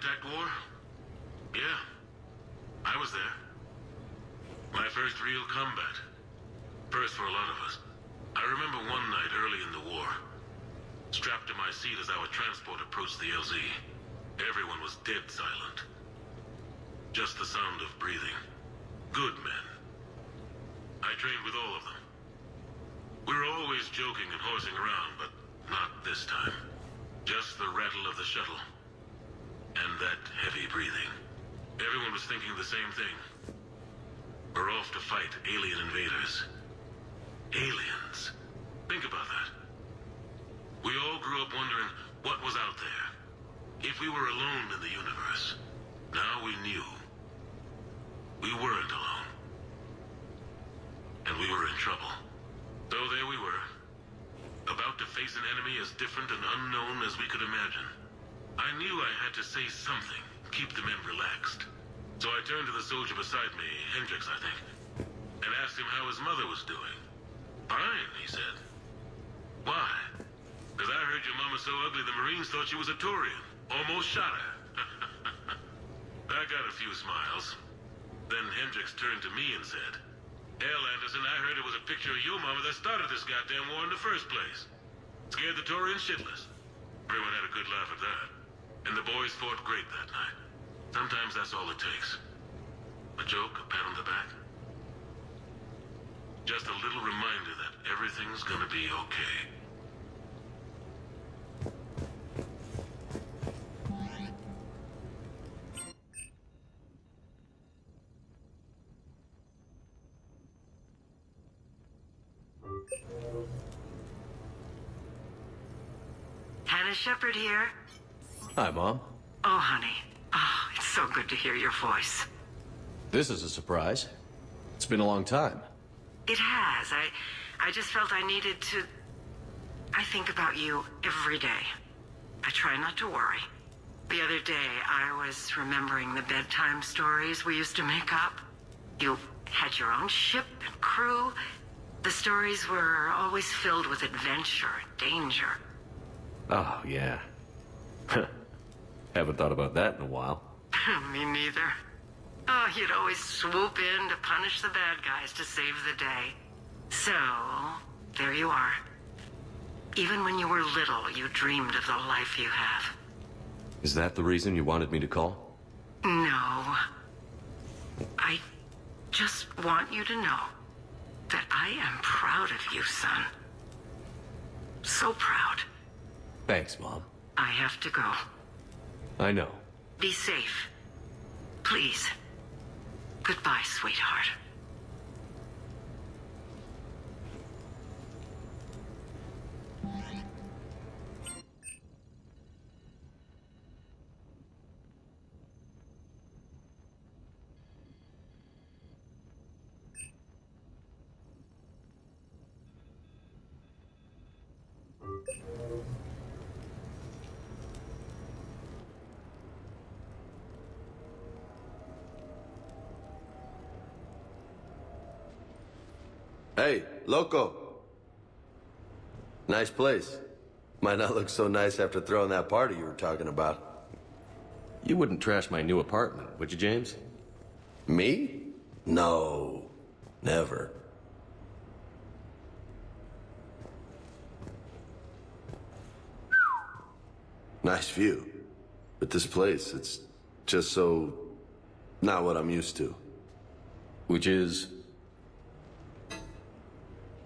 contact war? Yeah, I was there. My first real combat. First for a lot of us. I remember one night early in the war, strapped to my seat as our transport approached the LZ. Everyone was dead silent. Just the sound of breathing. Good men. I trained with all of them. We were always joking and horsing around, but not this time. Just the rattle of the shuttle. And that heavy breathing. Everyone was thinking the same thing. We're off to fight alien invaders. Aliens. Think about that. We all grew up wondering what was out there. If we were alone in the universe. Now we knew. We weren't alone. And we were in trouble. So there we were. About to face an enemy as different and unknown as we could imagine. I knew I had to say something, keep the men relaxed. So I turned to the soldier beside me, Hendricks, I think, and asked him how his mother was doing. Fine, he said. Why? Because I heard your mama's so ugly the Marines thought she was a Taurian. Almost shot her. I got a few smiles. Then Hendricks turned to me and said, Hell, Anderson, I heard it was a picture of your mama that started this goddamn war in the first place. Scared the Taurians shitless. Everyone had a good laugh at that. And the boys fought great that night. Sometimes that's all it takes. A joke, a pat on the back. Just a little reminder that everything's gonna be okay. Hannah Shepard here. Hi, Mom. Oh, honey. Oh, it's so good to hear your voice. This is a surprise. It's been a long time. It has. I just felt I needed to... I think about you every day. I try not to worry. The other day, I was remembering the bedtime stories we used to make up. You had your own ship and crew. The stories were always filled with adventure and danger. Oh, yeah. Haven't thought about that in a while. Me neither. Oh, you'd always swoop in to punish the bad guys to save the day. So, there you are. Even when you were little, you dreamed of the life you have. Is that the reason you wanted me to call? No. I just want you to know that I am proud of you, son. So proud. Thanks, Mom. I have to go. I know. Be safe. Please. Goodbye, sweetheart. Hey, loco. Nice place. Might not look so nice after throwing that party you were talking about. You wouldn't trash my new apartment, would you, James? Me? No. Never. Nice view. But this place, it's just so... not what I'm used to. Which is...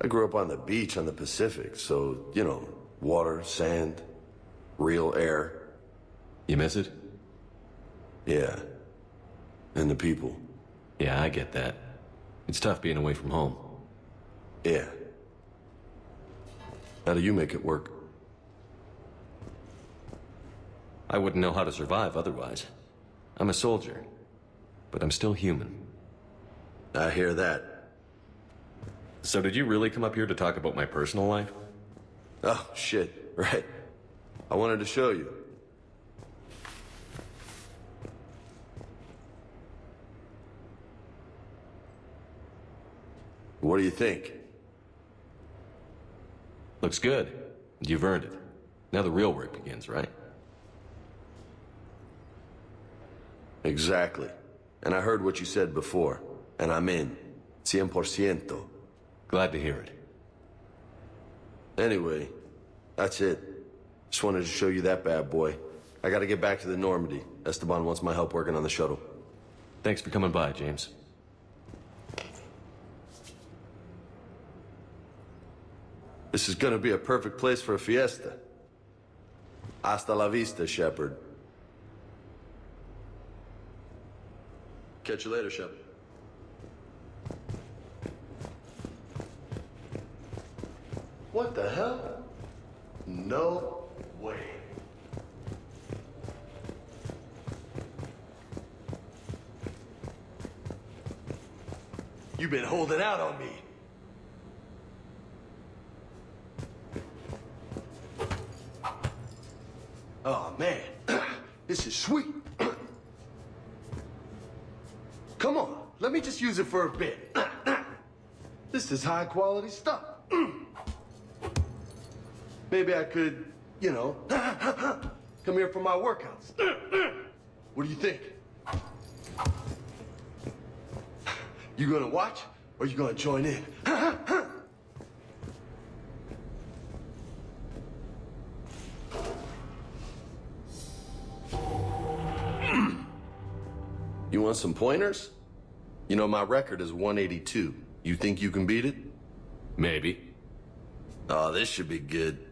I grew up on the beach on the Pacific, so, you know, water, sand, real air. You miss it? Yeah. And the people. Yeah, I get that. It's tough being away from home. Yeah. How do you make it work? I wouldn't know how to survive otherwise. I'm a soldier, but I'm still human. I hear that. So did you really come up here to talk about my personal life? Oh, shit, right. I wanted to show you. What do you think? Looks good. You've earned it. Now the real work begins, right? Exactly. And I heard what you said before, and I'm in. 100%. Glad to hear it. Anyway, that's it. Just wanted to show you that bad boy. I gotta get back to the Normandy. Esteban wants my help working on the shuttle. Thanks for coming by, James. This is gonna be a perfect place for a fiesta. Hasta la vista, Shepard. Catch you later, Shepard. What the hell? No way. You've been holding out on me. Oh, man. This is sweet. Come on, let me just use it for a bit. This is high quality stuff. Maybe I could, you know, come here for my workouts. What do you think? You gonna watch or you gonna join in? You want some pointers? You know, my record is 182. You think you can beat it? Maybe. Oh, this should be good.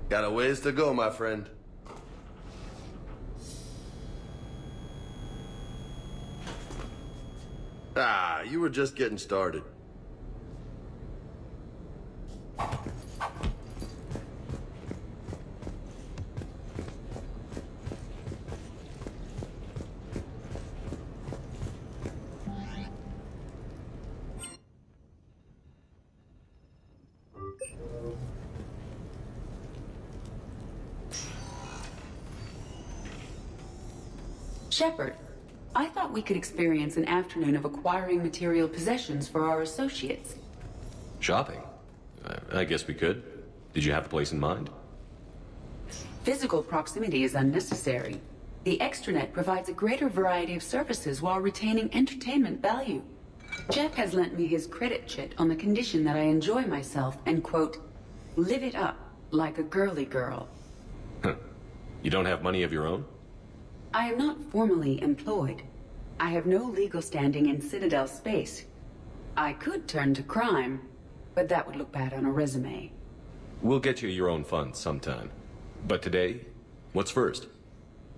Got a ways to go, my friend. Ah, you were just getting started. Shepard, I thought we could experience an afternoon of acquiring material possessions for our associates. Shopping? I guess we could. Did you have a place in mind? Physical proximity is unnecessary. The extranet provides a greater variety of services while retaining entertainment value. Jeff has lent me his credit chit on the condition that I enjoy myself and, quote, live it up like a girly girl. Huh. You don't have money of your own? I am not formally employed. I have no legal standing in Citadel space. I could turn to crime, but that would look bad on a resume. We'll get you your own funds sometime. But today, what's first?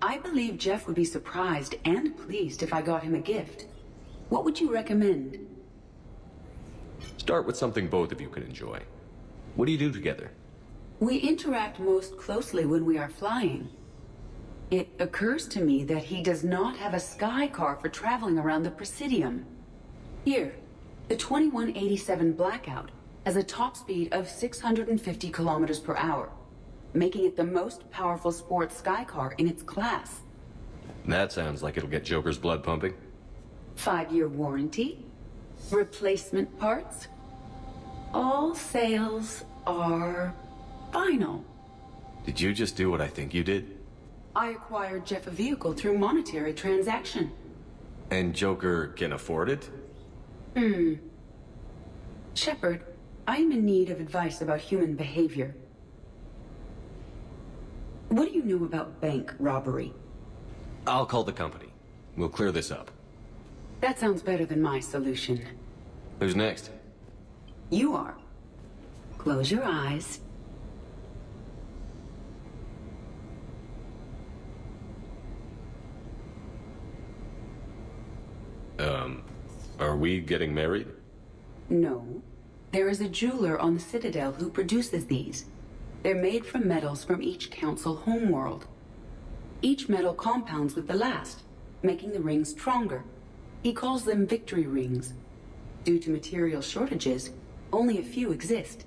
I believe Jeff would be surprised and pleased if I got him a gift. What would you recommend? Start with something both of you can enjoy. What do you do together? We interact most closely when we are flying. It occurs to me that he does not have a sky car for traveling around the Presidium. Here, the 2187 Blackout has a top speed of 650 kilometers per hour, making it the most powerful sports sky car in its class. That sounds like it'll get Joker's blood pumping. 5-year warranty, replacement parts. All sales are final. Did you just do what I think you did? I acquired Jeff a vehicle through monetary transaction. And Joker can afford it? Shepard, I am in need of advice about human behavior. What do you know about bank robbery? I'll call the company. We'll clear this up. That sounds better than my solution. Who's next? You are. Close your eyes. Are we getting married? No. There is a jeweler on the Citadel who produces these. They're made from metals from each council homeworld. Each metal compounds with the last, making the rings stronger. He calls them victory rings. Due to material shortages, only a few exist.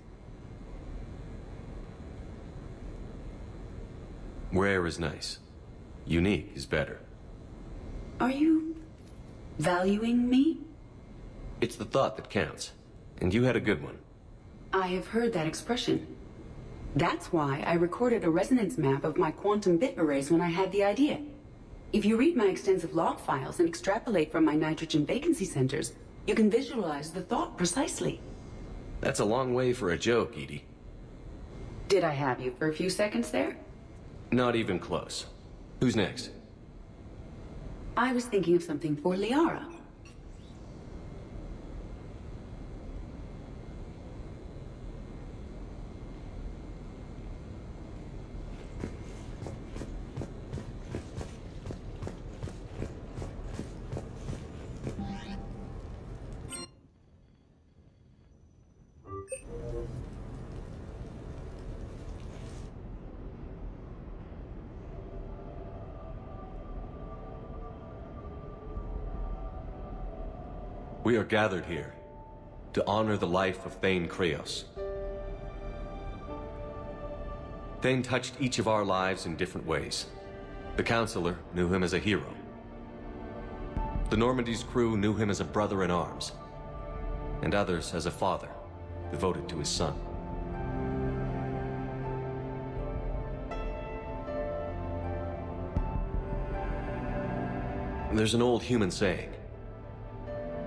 Rare is nice. Unique is better. Are you valuing me? It's the thought that counts. And you had a good one. I have heard that expression. That's why I recorded a resonance map of my quantum bit arrays when I had the idea. If you read my extensive log files and extrapolate from my nitrogen vacancy centers, you can visualize the thought precisely. That's a long way for a joke, Edie. Did I have you for a few seconds there? Not even close. Who's next? I was thinking of something for Liara. We are gathered here to honor the life of Thane Kreos. Thane touched each of our lives in different ways. The Counselor knew him as a hero. The Normandy's crew knew him as a brother in arms, and others as a father, devoted to his son. There's an old human saying: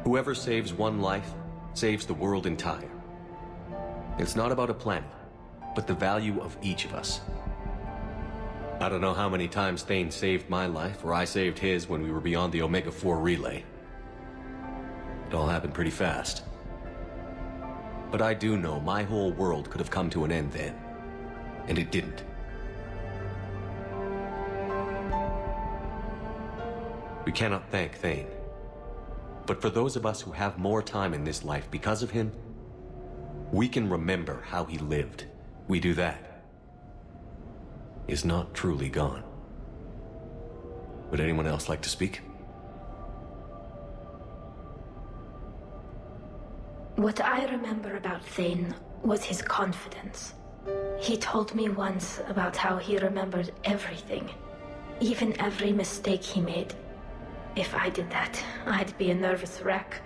whoever saves one life, saves the world entire. It's not about a planet, but the value of each of us. I don't know how many times Thane saved my life, or I saved his when we were beyond the Omega-4 relay. It all happened pretty fast. But I do know my whole world could have come to an end then, and it didn't. We cannot thank Thane. But for those of us who have more time in this life because of him, we can remember how he lived. We do that. He is not truly gone. Would anyone else like to speak? What I remember about Thane was his confidence. He told me once about how he remembered everything, even every mistake he made. If I did that, I'd be a nervous wreck.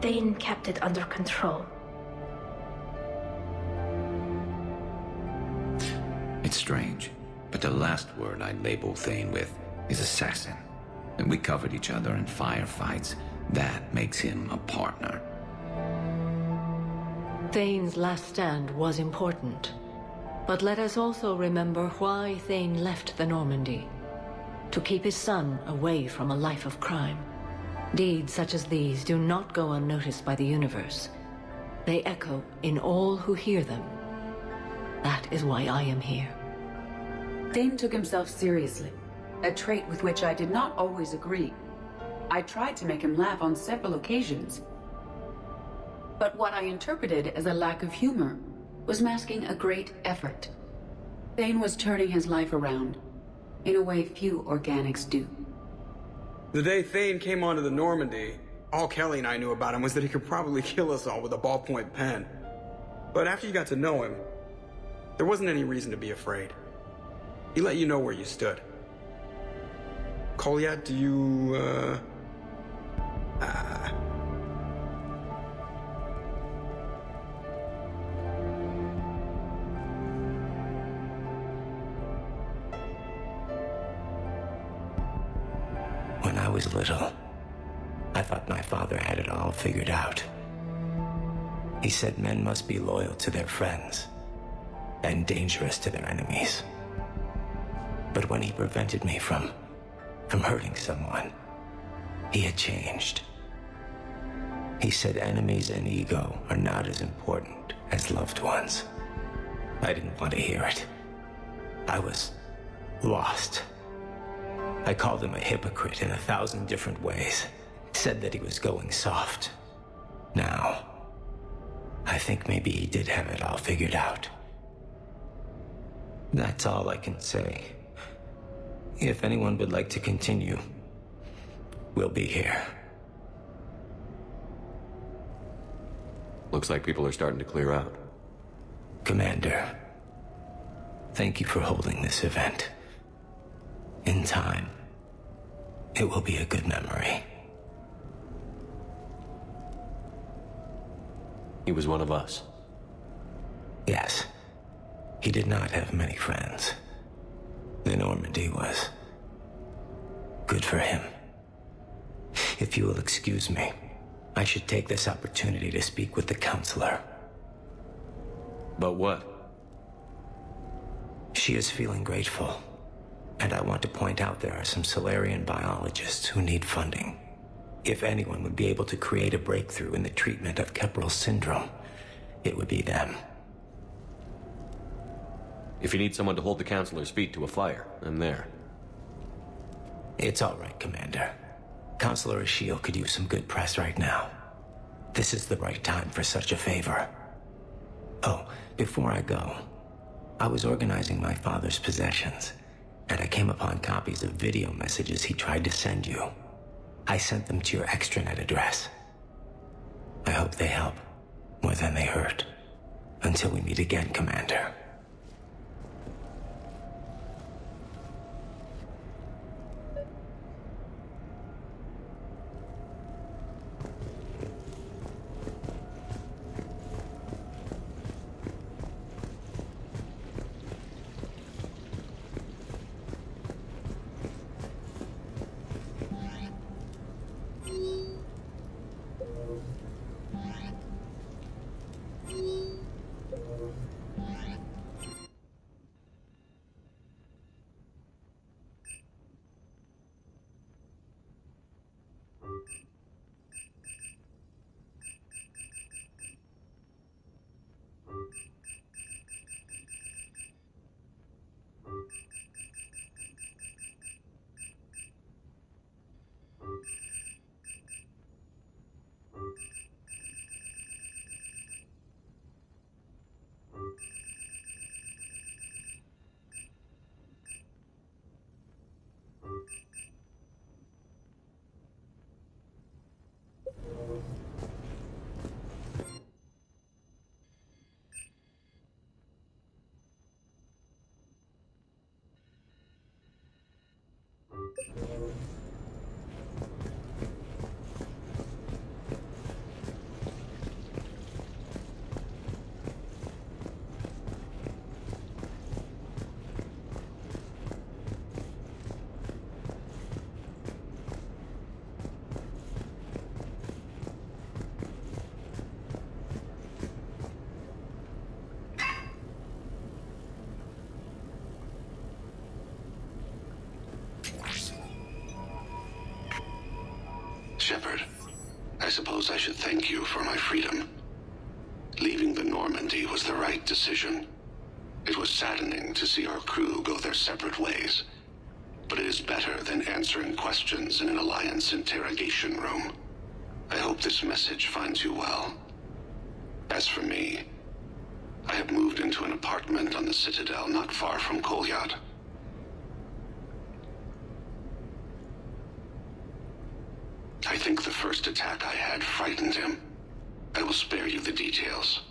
Thane kept it under control. It's strange, but the last word I'd label Thane with is assassin. And we covered each other in firefights. That makes him a partner. Thane's last stand was important. But let us also remember why Thane left the Normandy. To keep his son away from a life of crime. Deeds such as these do not go unnoticed by the universe. They echo in all who hear them. That is why I am here. Thane took himself seriously, a trait with which I did not always agree. I tried to make him laugh on several occasions. But what I interpreted as a lack of humor was masking a great effort. Thane was turning his life around, in a way few organics do. The day Thane came onto the Normandy, all Kelly and I knew about him was that he could probably kill us all with a ballpoint pen. But after you got to know him, there wasn't any reason to be afraid. He let you know where you stood. Kolyat, do you, When I was little, I thought my father had it all figured out. He said men must be loyal to their friends and dangerous to their enemies. But when he prevented me from hurting someone, he had changed. He said enemies and ego are not as important as loved ones. I didn't want to hear it. I was lost. I called him a hypocrite in 1,000 different ways. Said that he was going soft. Now, I think maybe he did have it all figured out. That's all I can say. If anyone would like to continue, we'll be here. Looks like people are starting to clear out. Commander, thank you for holding this event. In time, it will be a good memory. He was one of us. Yes. He did not have many friends. The Normandy was good for him. If you will excuse me, I should take this opportunity to speak with the counselor. But what? She is feeling grateful, and I want to point out there are some Solarian biologists who need funding. If anyone would be able to create a breakthrough in the treatment of Kepral syndrome, it would be them. If you need someone to hold the counselor's feet to a fire, I'm there. It's all right, Commander. Counselor Ashiel could use some good press right now. This is the right time for such a favor. Oh, before I go, I was organizing my father's possessions, and I came upon copies of video messages he tried to send you. I sent them to your extranet address. I hope they help, more than they hurt. Until we meet again, Commander. Shepard, I suppose I should thank you for my freedom. Leaving the Normandy was the right decision. It was saddening to see our crew go their separate ways, but it is better than answering questions in an Alliance interrogation room. I hope this message finds you well. As for me, I have moved into an apartment on the Citadel not far from Kolyat. I think the first attack I had frightened him. I will spare you the details.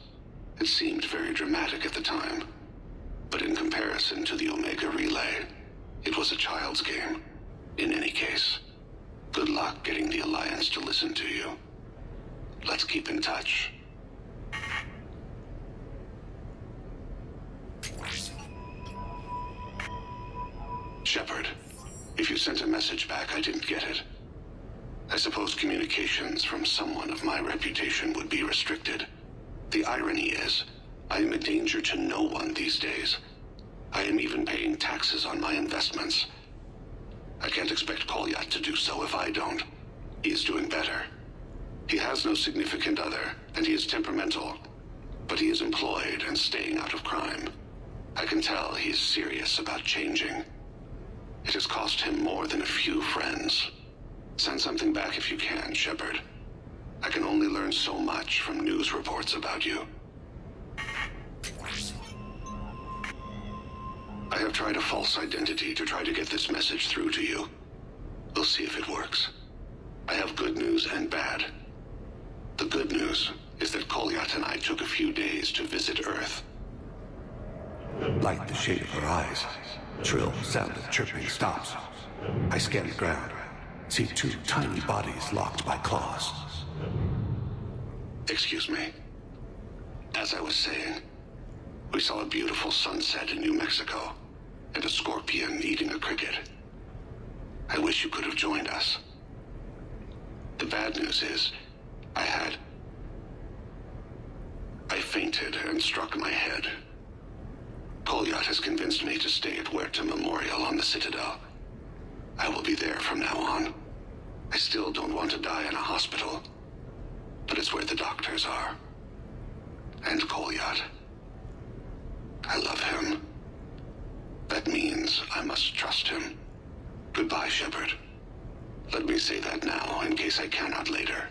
It seemed very dramatic at the time, but in comparison to the Omega Relay, it was a child's game. In any case, good luck getting the Alliance to listen to you. Let's keep in touch. Shepard, if you sent a message back, I didn't get it. I suppose communications from someone of my reputation would be restricted. The irony is, I am a danger to no one these days. I am even paying taxes on my investments. I can't expect Kolyat to do so if I don't. He is doing better. He has no significant other, and he is temperamental. But he is employed and staying out of crime. I can tell he is serious about changing. It has cost him more than a few friends. Send something back if you can, Shepard. I can only learn so much from news reports about you. I have tried a false identity to try to get this message through to you. We'll see if it works. I have good news and bad. The good news is that Kolyat and I took a few days to visit Earth. Like the shade of her eyes. Shrill sound of chirping stops. I scan the ground. See two tiny bodies locked by claws. Excuse me. As I was saying, we saw a beautiful sunset in New Mexico, and a scorpion eating a cricket. I wish you could have joined us. The bad news is, I fainted and struck my head. Kolyat has convinced me to stay at Huerta Memorial on the Citadel. I will be there from now on. I still don't want to die in a hospital, but it's where the doctors are. And Kolyat. I love him. That means I must trust him. Goodbye, Shepard. Let me say that now, in case I cannot later.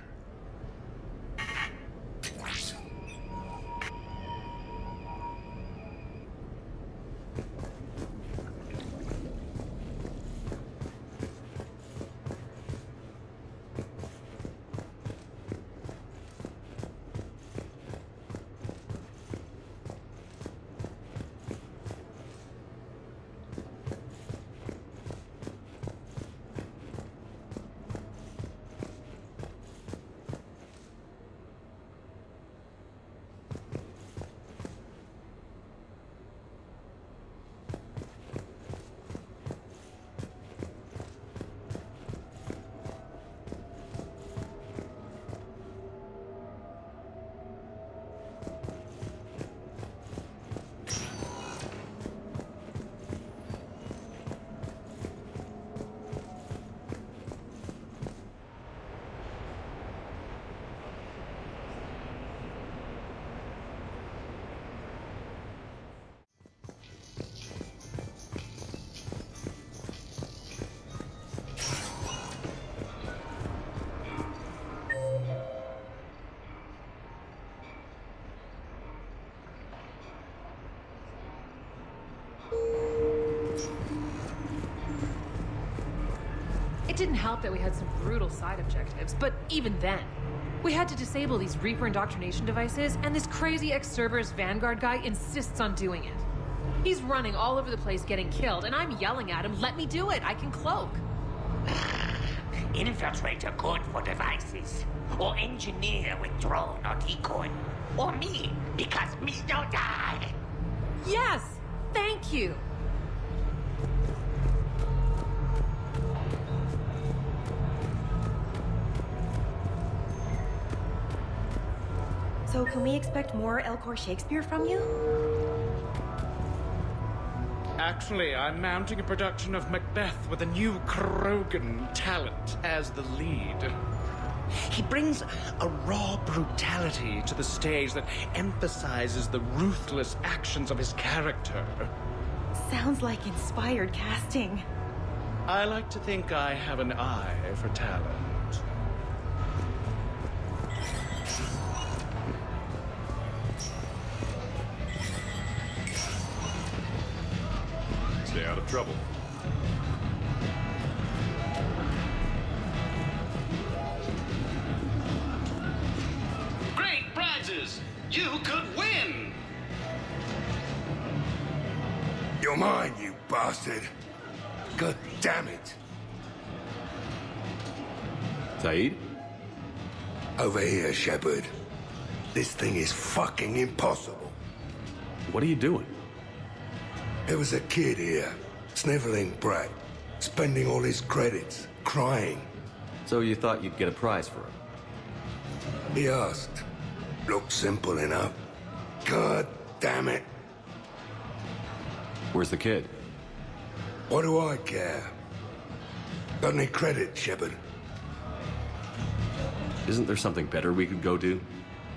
It didn't help that we had some brutal side objectives, but even then, we had to disable these Reaper indoctrination devices, and this crazy ex-Cerberus Vanguard guy insists on doing it. He's running all over the place getting killed, and I'm yelling at him, let me do it, I can cloak. Infiltrate are good for devices, or engineer with drone or decoy, or me, because me don't die. Yes, thank you. So can we expect more Elcor Shakespeare from you? Actually, I'm mounting a production of Macbeth with a new Krogan talent as the lead. He brings a raw brutality to the stage that emphasizes the ruthless actions of his character. Sounds like inspired casting. I like to think I have an eye for talent. Stay out of trouble. Great prizes! You could win! You're mine, you bastard! God damn it! Saeed? Over here, Shepard. This thing is fucking impossible. What are you doing? There was a kid here, sniveling brat, spending all his credits, crying. So you thought you'd get a prize for him? He asked. Looked simple enough. God damn it. Where's the kid? What do I care? Got any credit, Shepard? Isn't there something better we could go do?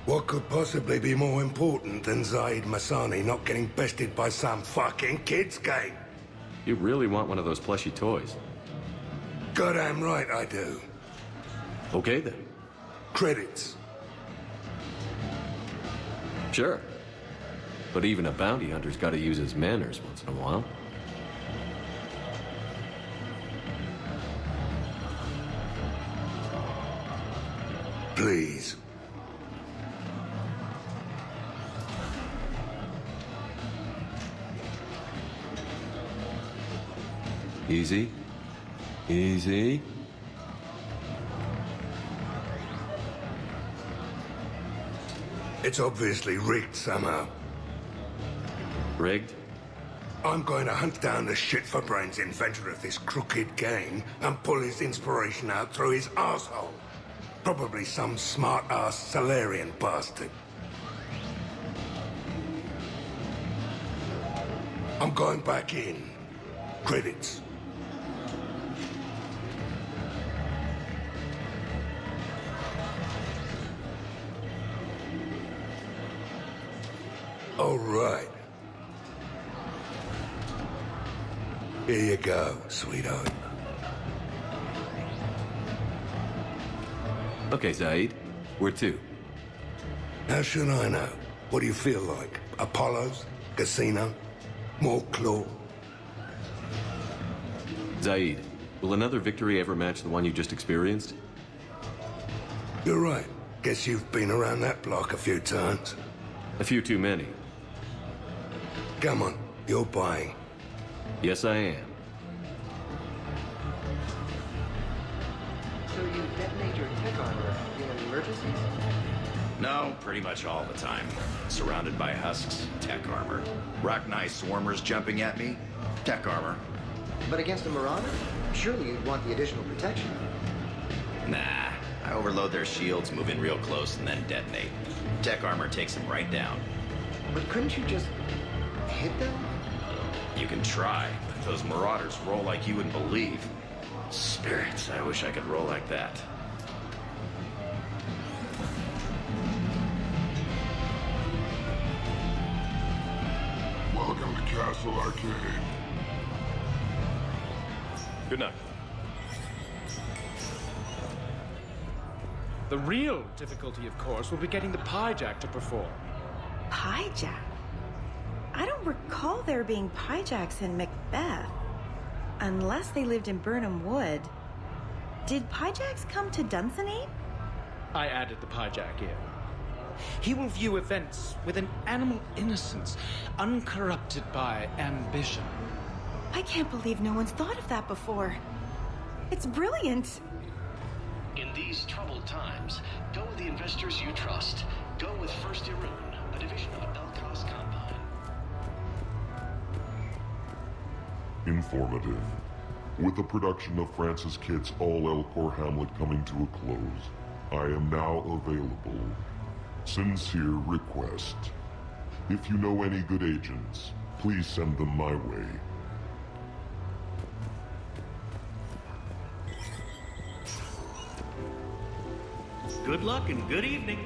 What could possibly be more important than Zaid Masani not getting bested by some fucking kid's game? You really want one of those plushy toys? Goddamn right I do. Okay then. Credits. Sure. But even a bounty hunter's gotta use his manners once in a while. Please. Easy. Easy. It's obviously rigged somehow. Rigged? I'm going to hunt down the shit-for-brains inventor of this crooked game and pull his inspiration out through his arsehole. Probably some smart-ass Salarian bastard. I'm going back in. Credits. All right. Here you go, sweetheart. Okay, Zaid. Where to? How should I know? What do you feel like? Apollo's? Casino? More claw? Zaid, will another victory ever match the one you just experienced? You're right. Guess you've been around that block a few times. A few too many. Come on, you're buying. Yes, I am. So you detonate your tech armor in emergencies? No, pretty much all the time. Surrounded by husks, tech armor. Rocknai swarmers jumping at me, tech armor. But against a marauder? Surely you'd want the additional protection. Nah, I overload their shields, move in real close, and then detonate. Tech armor takes them right down. But couldn't you just hit them? You can try, but those marauders roll like you wouldn't believe. Spirits, I wish I could roll like that. Welcome to Castle Arcade. Good night. The real difficulty, of course, will be getting the Pyjack to perform. Pyjack? I don't recall there being Pyjacks in Macbeth. Unless they lived in Burnham Wood. Did Pyjacks come to Dunsany? I added the Pyjack in. He will view events with an animal innocence, uncorrupted by ambition. I can't believe no one's thought of that before. It's brilliant. In these troubled times, go with the investors you trust. Go with First Irun, a division of Elkos Combine. Informative. With the production of Francis Kitt's All Elcor Hamlet coming to a close, I am now available. Sincere request. If you know any good agents, please send them my way. Good luck and good evening.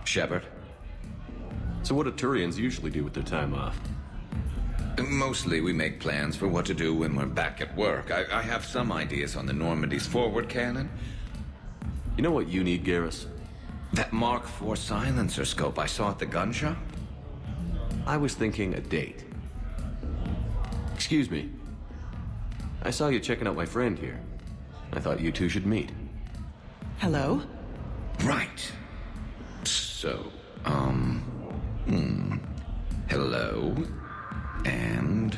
Shepard. So what do Turians usually do with their time off? Mostly we make plans for what to do when we're back at work. I have some ideas on the Normandy's forward cannon. You know what you need, Garrus? That Mark IV silencer scope I saw at the gun shop? I was thinking a date. Excuse me. I saw you checking out my friend here. I thought you two should meet. Hello? Right. So, hello, and,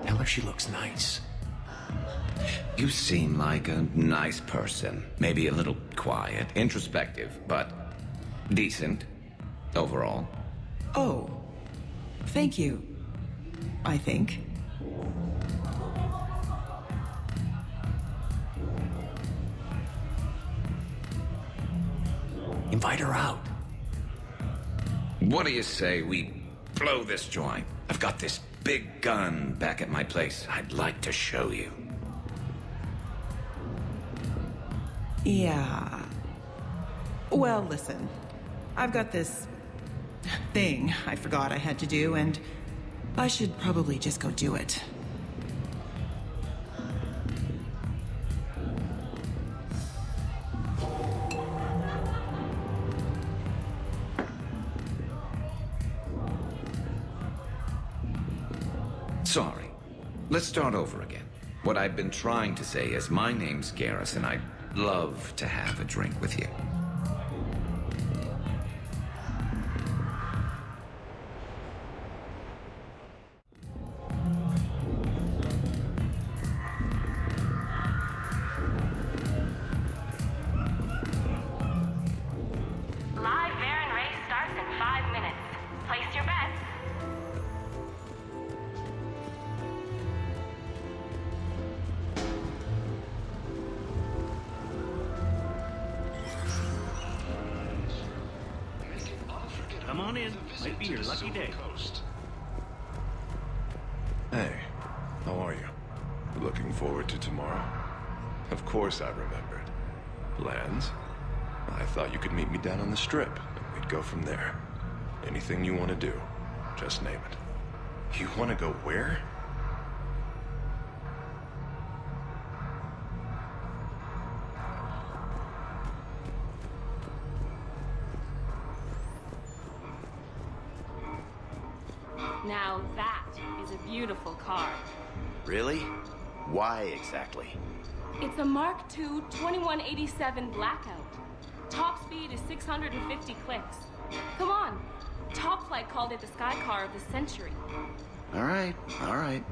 Tell her she looks nice. You seem like a nice person. Maybe a little quiet, introspective, but decent, overall. Oh, thank you, I think. Invite her out. What do you say we blow this joint? I've got this big gun back at my place I'd like to show you. Yeah. Well, listen. I've got this thing I forgot I had to do, and I should probably just go do it. Sorry. Let's start over again. What I've been trying to say is my name's Garrus, and I'd love to have a drink with you. Live Baron race starts in 5 minutes. Place your bets. Come on in. Might be your lucky day. Hey, how are you? Looking forward to tomorrow? Of course I remembered. Plans? I thought you could meet me down on the strip, and we'd go from there. Anything you want to do, just name it. You want to go where? Now that is a beautiful car. Really? Why exactly? It's a Mark II 2187 Blackout. Top speed is 650 clicks. Come on. Top Flight called it the sky car of the century. All right, all right.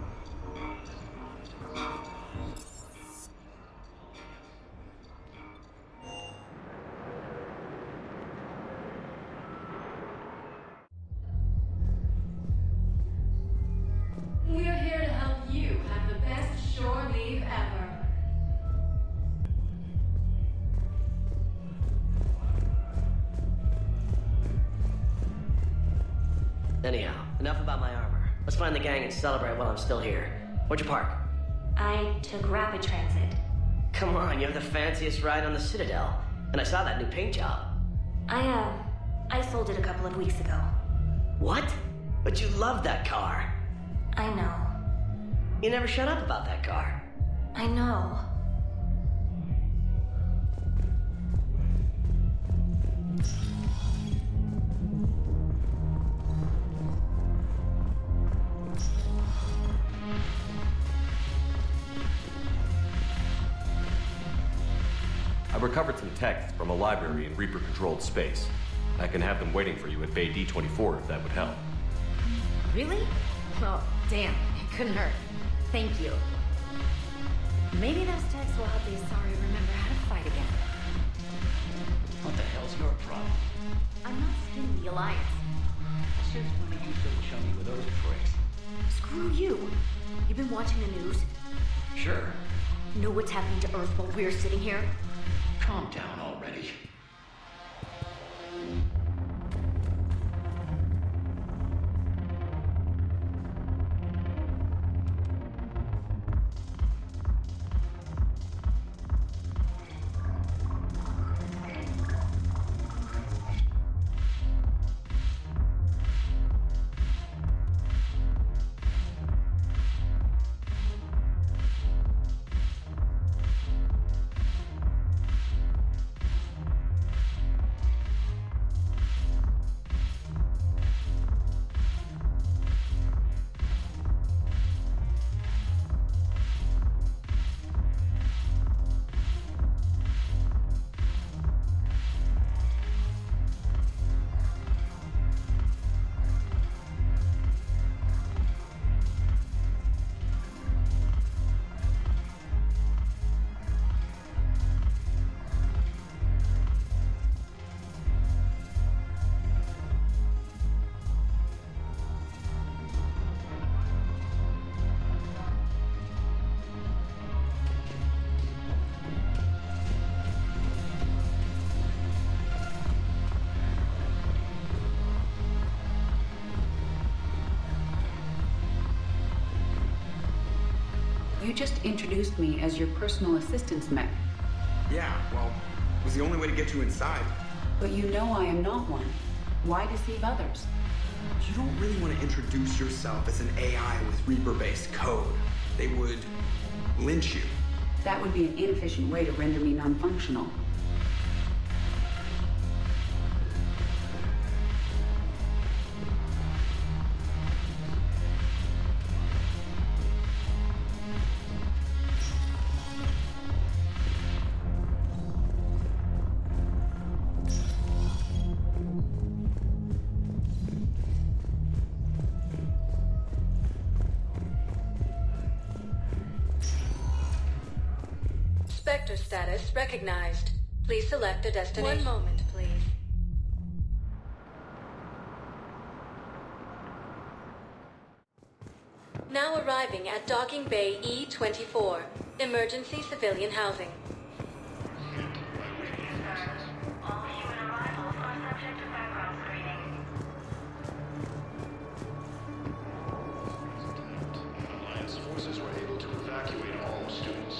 We're here to help you have the best shore leave ever. Anyhow, enough about my armor. Let's find the gang and celebrate while I'm still here. Where'd you park? I took rapid transit. Come on, you have the fanciest ride on the Citadel. And I saw that new paint job. I sold it a couple of weeks ago. What? But you loved that car. I know. You never shut up about that car. I know. I recovered some texts from a library in Reaper-controlled space. I can have them waiting for you at Bay D-24 if that would help. Really? Oh, damn. It couldn't hurt. Thank you. Maybe those texts will help the Asari remember how to fight again. What the hell's your problem? I'm not skinning the Alliance. Since when did you still show me with those pricks? Screw you. You've been watching the news? Sure. Know what's happening to Earth while we're sitting here? Calm down already. just introduced me as your personal assistance mech. Yeah, well, it was the only way to get you inside. But you know I am not one. Why deceive others? You don't really want to introduce yourself as an AI with Reaper-based code. They would lynch you. That would be an inefficient way to render me non-functional. Spectre status recognized. Please select a destination. 1 moment, please. Now arriving at Docking Bay E-24. Emergency civilian housing. All human arrivals are subject to background screening. Alliance forces were able to evacuate all students.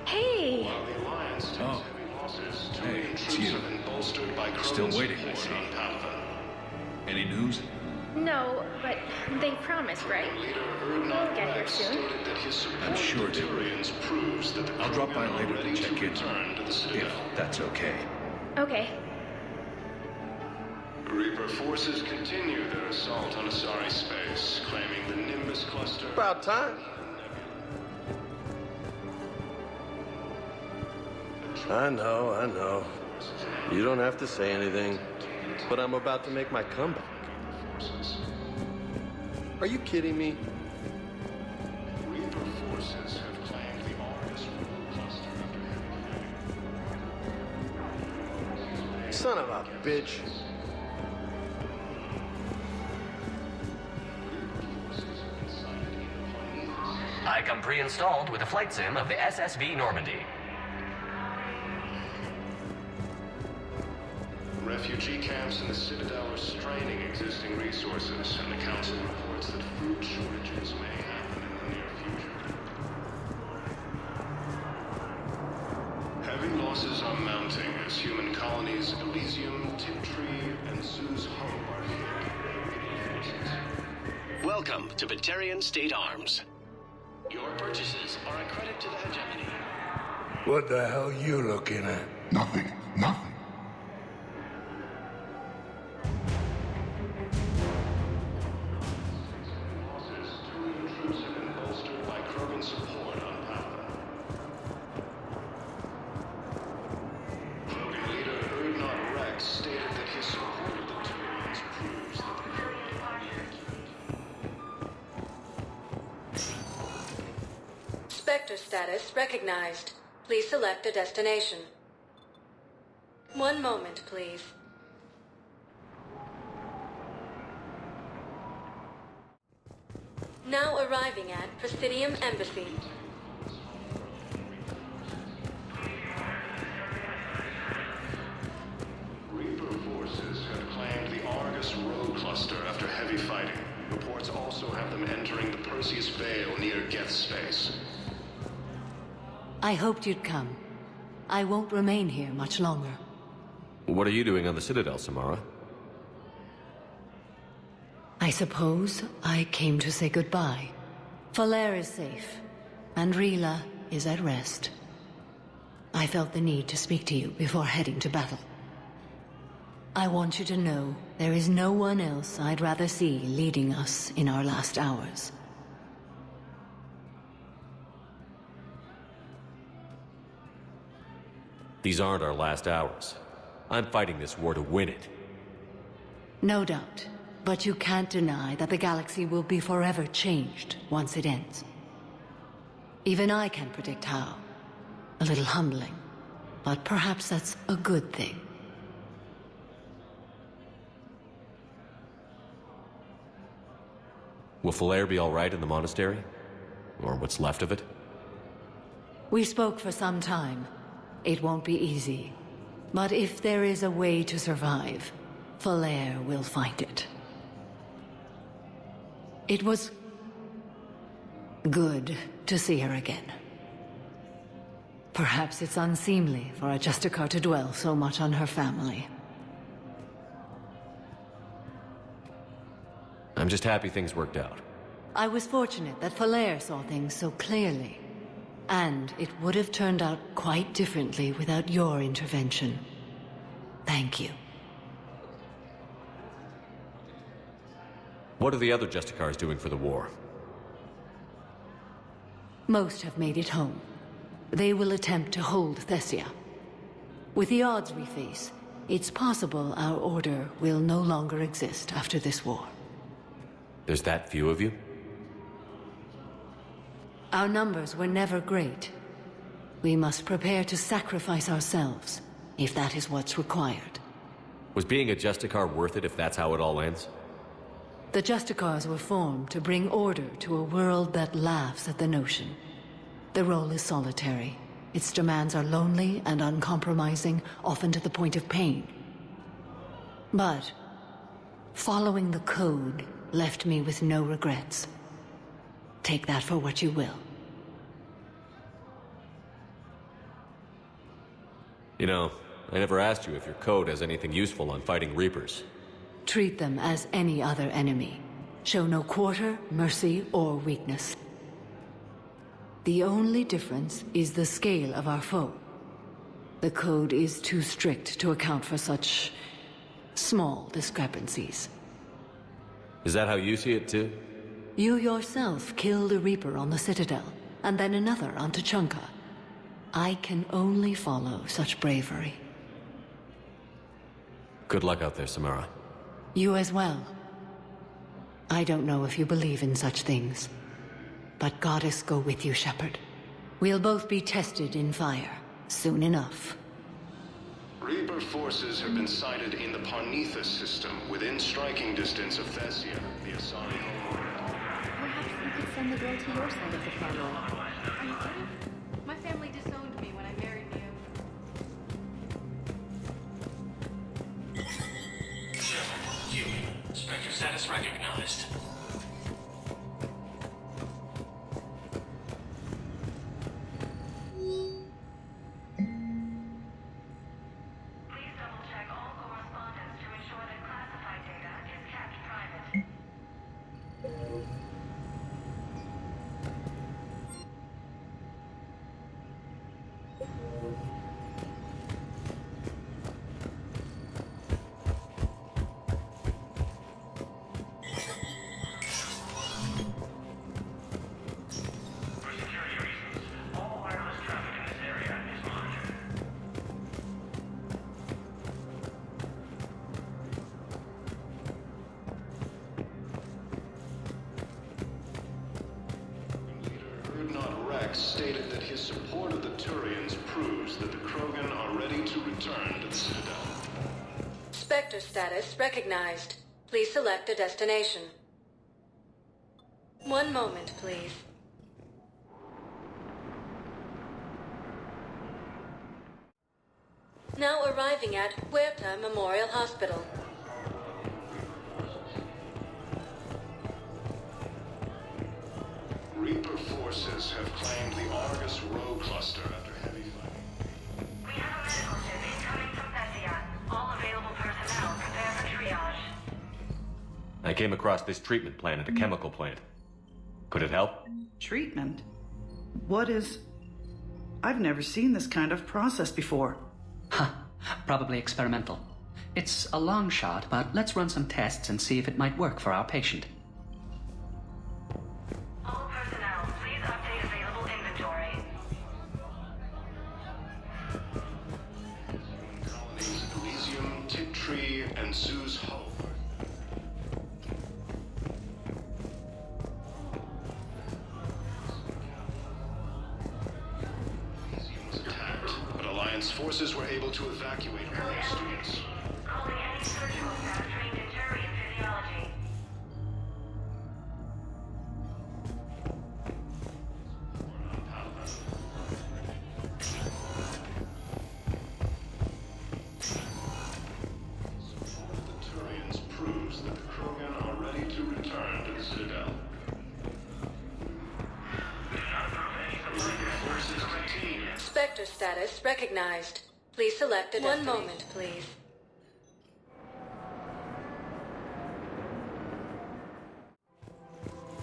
Hey! While the Alliance takes heavy losses, two it's troops you. have been bolstered by Still Krogan's waiting, I support see. on Palva. Any news? No, but they promised, right? We'll get here soon. I'm sure they will. Proves that the I'll drop by Krogan are later ready to check in. return to the Citadel. If that's okay. Okay. Reaper forces continue their assault on Asari space, claiming the Nimbus cluster. About time. I know. You don't have to say anything, but I'm about to make my comeback. Are you kidding me? Reaper forces have claimed the Argus cluster after Son of a bitch. I come pre-installed with a flight sim of the SSV Normandy. Refugee camps in the Citadel are straining existing resources, and the Council reports that food shortages may happen in the near future. Heavy losses are mounting as human colonies Elysium, Tiptree, and Zoo's Home are hit. Welcome to Batarian State Arms. Your purchases are a credit to the hegemony. What the hell you looking at? Nothing. Troops have been bolstered by Krogan support on Palva. Krogan leader Urdnot Rex stated that his support of the Turians proves that the Spectre status recognized. Please select a destination. 1 moment, please. Now arriving at Presidium Embassy. Reaper forces have claimed the Argus road cluster after heavy fighting. Reports also have them entering the Perseus Vale near Geth space. I hoped you'd come. I won't remain here much longer. What are you doing on the Citadel, Samara? I suppose I came to say goodbye. Falair is safe, and Rila is at rest. I felt the need to speak to you before heading to battle. I want you to know there is no one else I'd rather see leading us in our last hours. These aren't our last hours. I'm fighting this war to win it. No doubt. But you can't deny that the galaxy will be forever changed once it ends. Even I can't predict how. A little humbling. But perhaps that's a good thing. Will Falair be all right in the monastery? Or what's left of it? We spoke for some time. It won't be easy. But if there is a way to survive, Falair will find it. It was Good to see her again. Perhaps it's unseemly for a Justicar to dwell so much on her family. I'm just happy things worked out. I was fortunate that Falere saw things so clearly. And it would have turned out quite differently without your intervention. Thank you. What are the other Justicars doing for the war? Most have made it home. They will attempt to hold Thessia. With the odds we face, it's possible our order will no longer exist after this war. There's that few of you? Our numbers were never great. We must prepare to sacrifice ourselves, if that is what's required. Was being a Justicar worth it if that's how it all ends? The Justicars were formed to bring order to a world that laughs at the notion. The role is solitary. Its demands are lonely and uncompromising, often to the point of pain. But following the code left me with no regrets. Take that for what you will. You know, I never asked you if your code has anything useful on fighting Reapers. Treat them as any other enemy. Show no quarter, mercy, or weakness. The only difference is the scale of our foe. The code is too strict to account for such small discrepancies. Is that how you see it too? You yourself killed a Reaper on the Citadel, and then another on Tuchanka. I can only follow such bravery. Good luck out there, Samara. You as well. I don't know if you believe in such things, but Goddess go with you, Shepard. We'll both be tested in fire, soon enough. Reaper forces have been sighted in the Parnithus system, within striking distance of Thessia, the Asari homeworld. Perhaps you could send the girl to your side of the family. Are you kidding? My family disowned me when I married you. Spectre status recognized. Stated that his support of the Turians proves that the Krogan are ready to return to the Citadel. Spectre status recognized. Please select a destination. One moment, please. Now arriving at Huerta Memorial Hospital. Reaper forces have claimed the Argus Row cluster after heavy fighting. We have a medical ship incoming from Thessia. All available personnel prepare for triage. I came across this treatment plan at a chemical plant. Could it help? Treatment? What is... I've never seen this kind of process before. Huh. Probably experimental. It's a long shot, but let's run some tests and see if it might work for our patient. All personnel, please update available inventory. Colonies Elysium, Tiptree, and Zeus Hope. Forces were able to evacuate all their students. Calling any surgical staff trained in Turian physiology. Support of the Turians proves that the Krogan are ready to return to the Citadel. Spectre status recognized. Please select a destination. 1 moment, please.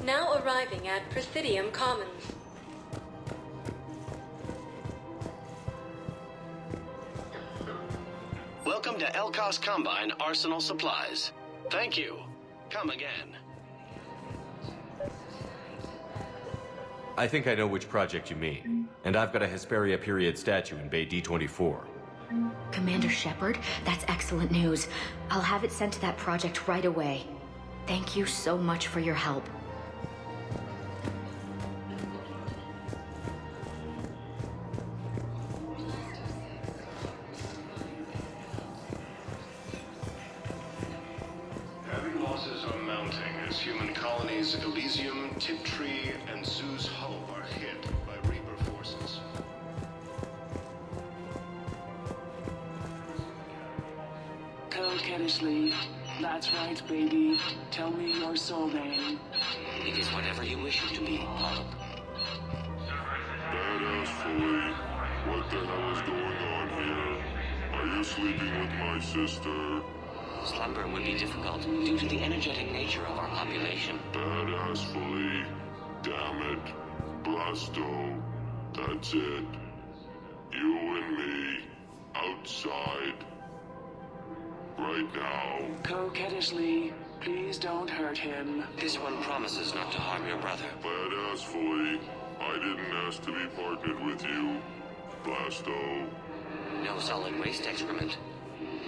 Now arriving at Presidium Commons. Welcome to Elkos Combine Arsenal Supplies. Thank you. Come again. I think I know which project you mean. And I've got a Hesperia-Period statue in Bay D24. Commander Shepard, that's excellent news. I'll have it sent to that project right away. Thank you so much for your help. Heavy losses are mounting as human colonies Elysium, Tiptree, and Zeus Hope are hit by Reaper forces. Cont'd. That's right, baby. Tell me your soul name. It is whatever you wish it to be, Hope. Badass Fully, what the hell is going on here? Are you sleeping with my sister? Slumber would be difficult due to the energetic nature of our population. Badass Fully, damn it. Blasto, that's it. You and me, outside. Right now. Coquettishly, please don't hurt him. This one promises not to harm your brother. Badass Fully, I didn't ask to be partnered with you. Blasto. No solid waste excrement.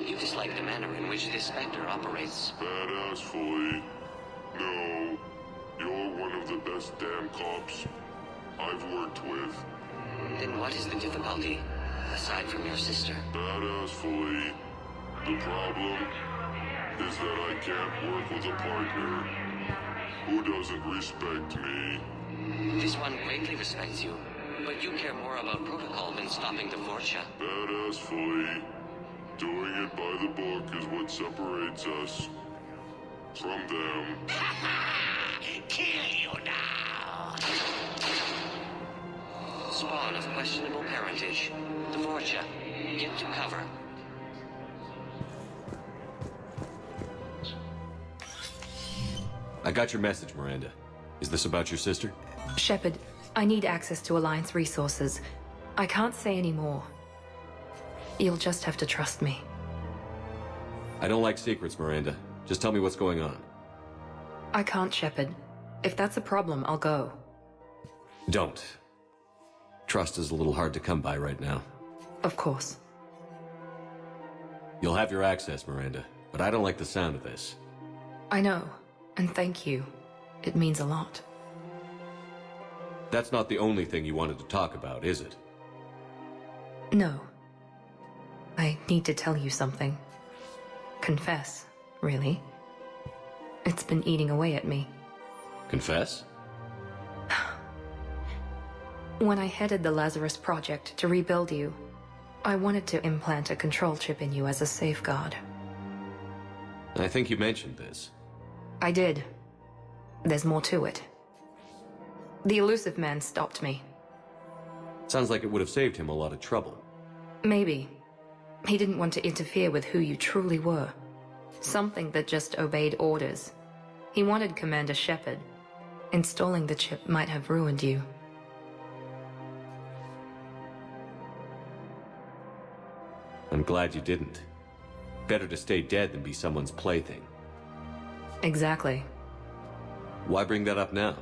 You dislike the manner in which this Spectre operates. Badass Fully. No. You're one of the best damn cops I've worked with. Then what is the difficulty, aside from your sister? Badass Fully. The problem is that I can't work with a partner who doesn't respect me. This one greatly respects you, but you care more about protocol than stopping the Fortia. Badass Fully. Doing it by the book is what separates us from them. Kill you now! Spawn of questionable parentage. The Fortia. Get to cover. I got your message, Miranda. Is this about your sister? Shepard, I need access to Alliance resources. I can't say any more. You'll just have to trust me. I don't like secrets, Miranda. Just tell me what's going on. I can't, Shepard. If that's a problem, I'll go. Don't. Trust is a little hard to come by right now. Of course. You'll have your access, Miranda, but I don't like the sound of this. I know, and thank you. It means a lot. That's not the only thing you wanted to talk about, is it? No. I need to tell you something. Confess, really. It's been eating away at me. Confess? When I headed the Lazarus Project to rebuild you, I wanted to implant a control chip in you as a safeguard. I think you mentioned this. I did. There's more to it. The elusive man stopped me. Sounds like it would have saved him a lot of trouble. Maybe. He didn't want to interfere with who you truly were. Something that just obeyed orders. He wanted Commander Shepard. Installing the chip might have ruined you. I'm glad you didn't. Better to stay dead than be someone's plaything. Exactly. Why bring that up now?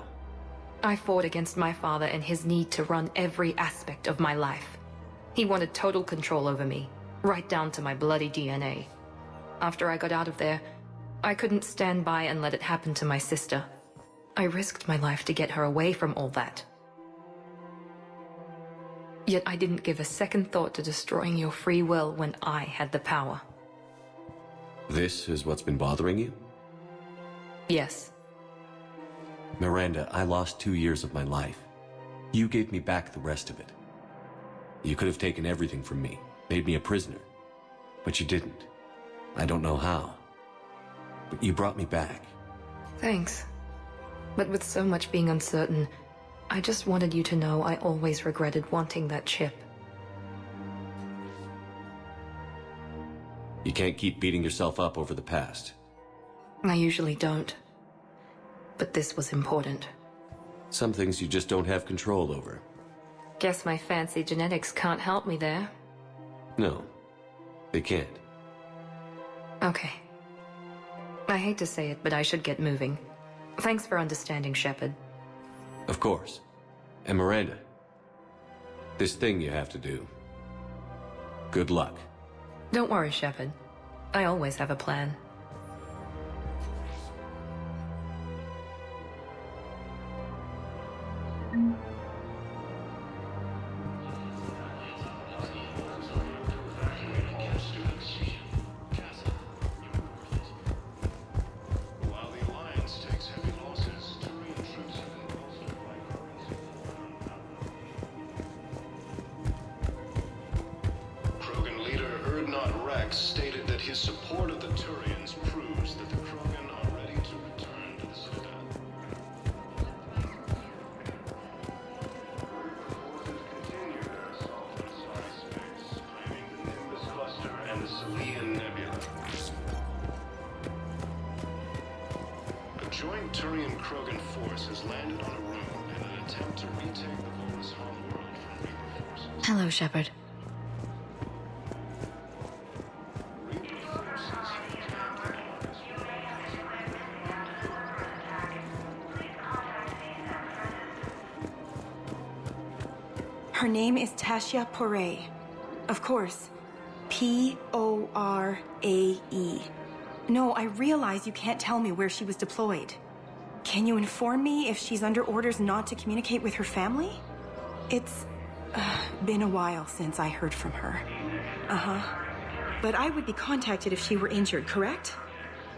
I fought against my father and his need to run every aspect of my life. He wanted total control over me, right down to my bloody DNA. After I got out of there, I couldn't stand by and let it happen to my sister. I risked my life to get her away from all that. Yet I didn't give a second thought to destroying your free will when I had the power. This is what's been bothering you? Yes. Miranda, I lost 2 years of my life. You gave me back the rest of it. You could have taken everything from me, made me a prisoner. But you didn't. I don't know how. But you brought me back. Thanks. But with so much being uncertain, I just wanted you to know I always regretted wanting that chip. can't keep beating yourself up over the past. I usually don't. But this was important. Some things you just don't have control over. Guess my fancy genetics can't help me there. No, they can't. Okay. I hate to say it, but I should get moving. Thanks for understanding, Shepard. Of course. And Miranda, this thing you have to do. Good luck. Don't worry, Shepard. I always have a plan. Stated that his support of the Turians proves that the Krogan are ready to return to the Citadel. Forces continue their assault on Asari space, claiming the Nimbus cluster and the Salian Nebula. A joint Turian-Krogan force has landed on a rune in an attempt to retake the Volus homeworld from Reaper forces. Hello, Shepard. Her name is Tasha-Porae. Of course. P-O-R-A-E. No, I realize you can't tell me where she was deployed. Can you inform me if she's under orders not to communicate with her family? It's been a while since I heard from her. But I would be contacted if she were injured, correct?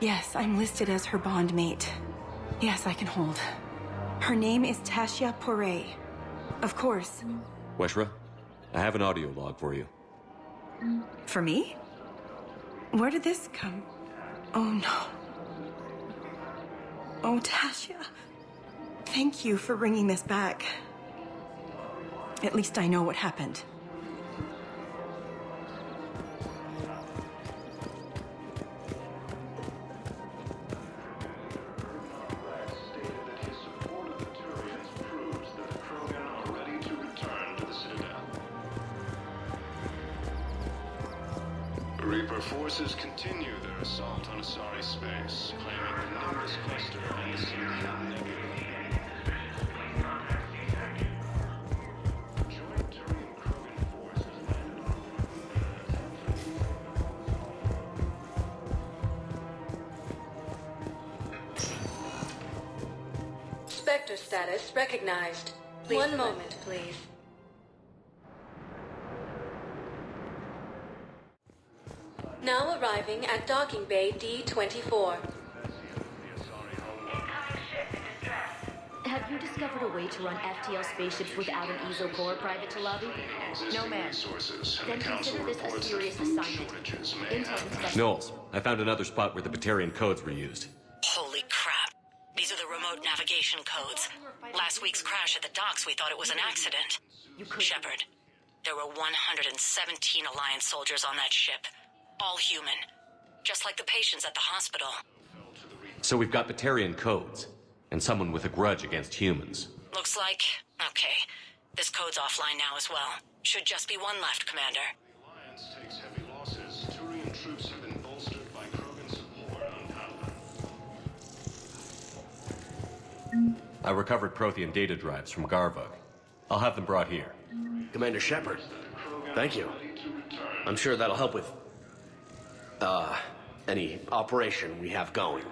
Yes, I'm listed as her bond mate. Yes, I can hold. Her name is Tasha-Porae. Of course. Weshra, I have an audio log for you. For me? Where did this come? Oh, no. Oh, Tasha. Thank you for bringing this back. At least I know what happened. Reaper forces continue their assault on Asari space, claiming the Nimbus cluster and the Salian Nebula. Joint Turian-Krogan forces landed on Spectre status recognized. One moment, please. Now arriving at docking bay D-24. Have you discovered a way to run FTL spaceships without an ESO core private to lobby? No, ma'am. Then consider this a serious assignment. Knowles, I found another spot where the Batarian codes were used. Holy crap. These are the remote navigation codes. Last week's crash at the docks, we thought it was an accident. Shepard, there were 117 Alliance soldiers on that ship. All human. Just like the patients at the hospital. So we've got Batarian codes, and someone with a grudge against humans. Looks like... okay. This code's offline now as well. Should just be one left, Commander. The Alliance takes heavy losses. Turian troops have been bolstered by Krogan support on Valhallan. I recovered Prothean data drives from Garvug. I'll have them brought here. Commander Shepard, thank you. I'm sure that'll help with any operation we have going.